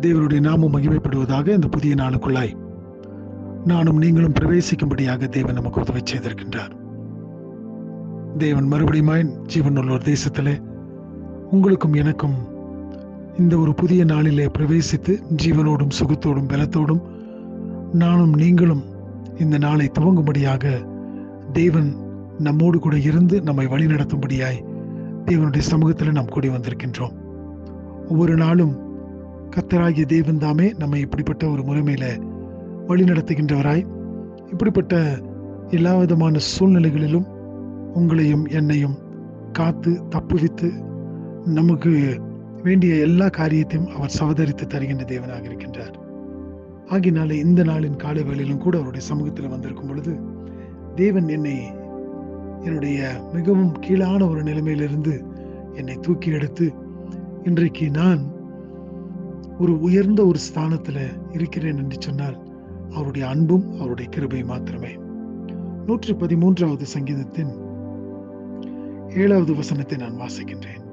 தேவனுடைய நாமம் மகிமைப்படுவதாக. இந்த புதிய நாளுக்குள்ளாய் நானும் நீங்களும் பிரவேசிக்கும்படியாக தேவன் நமக்கு உதவி செய்திருக்கின்றார். தேவன் மறுபடியுமாய் ஜீவனுள்ள ஒரு தேசத்திலே உங்களுக்கும் எனக்கும் இந்த ஒரு புதிய நாளிலே பிரவேசித்து ஜீவனோடும் சுகத்தோடும் பலத்தோடும் நானும் நீங்களும் இந்த நாளை துவங்கும்படியாக தேவன் நம்மோடு கூட இருந்து நம்மை வழிநடத்தும்படியாய் தேவனுடைய சமூகத்தில் நாம் கூடி வந்திருக்கின்றோம். ஒவ்வொரு நாளும் கர்த்தராகிய தேவன் தாமே நம்மை இப்படிப்பட்ட ஒரு முறைமையில வழி நடத்துகின்றவராய், இப்படிப்பட்ட எல்லா விதமான சூழ்நிலைகளிலும் உங்களையும் என்னையும் காத்து தப்புவித்து நமக்கு வேண்டிய எல்லா காரியத்தையும் அவர் சவதரித்து தருகின்ற தேவனாக இருக்கின்றார். ஆகினாலே இந்த நாளின் காலை வேளையிலும் கூட அவருடைய சமூகத்தில் வந்திருக்கும் பொழுது தேவன் என்னுடைய மிகவும் கீழான ஒரு நிலைமையிலிருந்து என்னை தூக்கி எடுத்து இன்றைக்கு நான் ஒரு உயர்ந்த ஒரு ஸ்தானத்துல இருக்கிறேன் என்று சொன்னால் அவருடைய அன்பும் அவருடைய கிருபை மாத்திரமே. 113வது சங்கீதத்தின் 7வது வசனத்தை நான் வாசிக்கின்றேன்.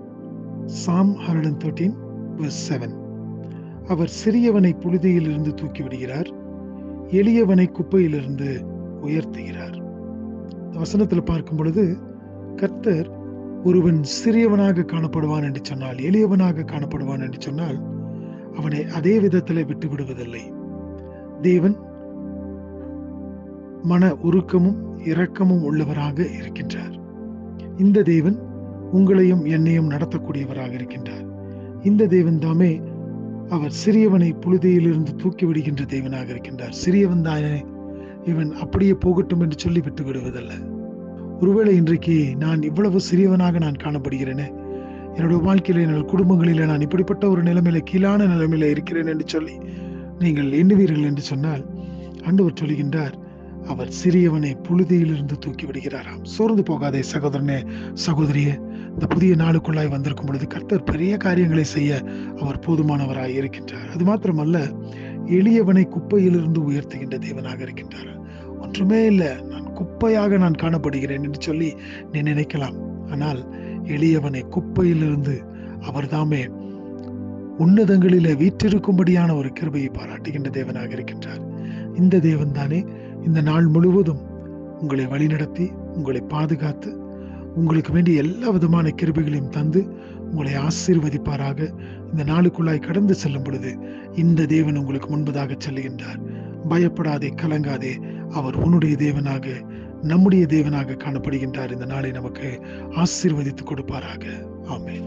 Psalm 113 verse 7. அவர் சிறியவனை புழுதியிலிருந்து தூக்கி விடுகிறார், எளியவனை குப்பையிலிருந்து உயர்த்துகிறார். வசனத்துல பார்க்கும் பொழுது கர்த்தர் ஒருவன் சிறியவனாக காணப்படுவான் என்று சொன்னால், எளியவனாக காணப்படுவான் என்று சொன்னால் அவனை அதே விதத்தில் விட்டு விடுவதில்லை. தேவன் மன உருக்கமும் இரக்கமும் உள்ளவராக இருக்கின்றார். இந்த தேவன் உங்களையும் என்னையும் நடத்தக்கூடியவராக இருக்கின்றார். இந்த தேவன் தாமே அவர் சிறியவனை புழுதியிலிருந்து தூக்கி விடுகின்ற தேவனாக இருக்கின்றார். சிறியவன் தானே, இவன் அப்படியே போகட்டும் என்று சொல்லி விட்டு விடுவதல்ல. ஒருவேளை இன்றைக்கு நான் இவ்வளவு சிறியவனாக நான் காணப்படுகிறேனே, என்னுடைய வாழ்க்கையில என்னுடைய குடும்பங்களில நான் இப்படிப்பட்ட ஒரு நிலைமையில கீழான நிலைமையில இருக்கிறேன் என்று சொல்லி நீங்கள் எண்ணுவீர்கள் என்று சொன்னால் ஆண்டவர் சொல்லுகின்றார், அவர் சிறியவனை புழுதியிலிருந்து தூக்கி விடுகிறாராம். சோர்ந்து போகாதே சகோதரனே, சகோதரியே. இந்த புதிய நாளுக்குள்ளாய் வந்திருக்கும் பொழுது கர்த்தர் பெரிய காரியங்களை செய்ய அவர் போதுமானவராய் இருக்கின்றார். அது மாத்திரமல்ல, எளியவனை குப்பையிலிருந்து உயர்த்துகின்ற தேவனாக இருக்கின்றார். ஒன்றுமே இல்லை, நான் குப்பையாக நான் காணப்படுகிறேன் என்று சொல்லி நீ நினைக்கலாம். ஆனால் எளியவனை குப்பையிலிருந்து அவர் தாமே உன்னதங்களிலே வீற்றிருக்கும்படியான ஒரு கிருபையை பாராட்டுகின்ற தேவனாக இருக்கின்றார். இந்த தேவன் தானே இந்த நாள் முழுவதும் உங்களை வழிநடத்தி உங்களை பாதுகாத்து உங்களுக்கு வேண்டிய எல்லா விதமான கிருபைகளையும் தந்து உங்களை ஆசீர்வதிப்பாராக. இந்த நாளுக்குள்ளாய் கடந்து செல்லும் பொழுது இந்த தேவன் உங்களுக்கு முன்பதாக செல்லுகின்றார். பயப்படாதே, கலங்காதே. அவர் உன்னுடைய தேவனாக, நம்முடைய தேவனாக காணப்படுகின்றார். இந்த நாளை நமக்கு ஆசீர்வதித்து கொடுப்பாராக. ஆமென்.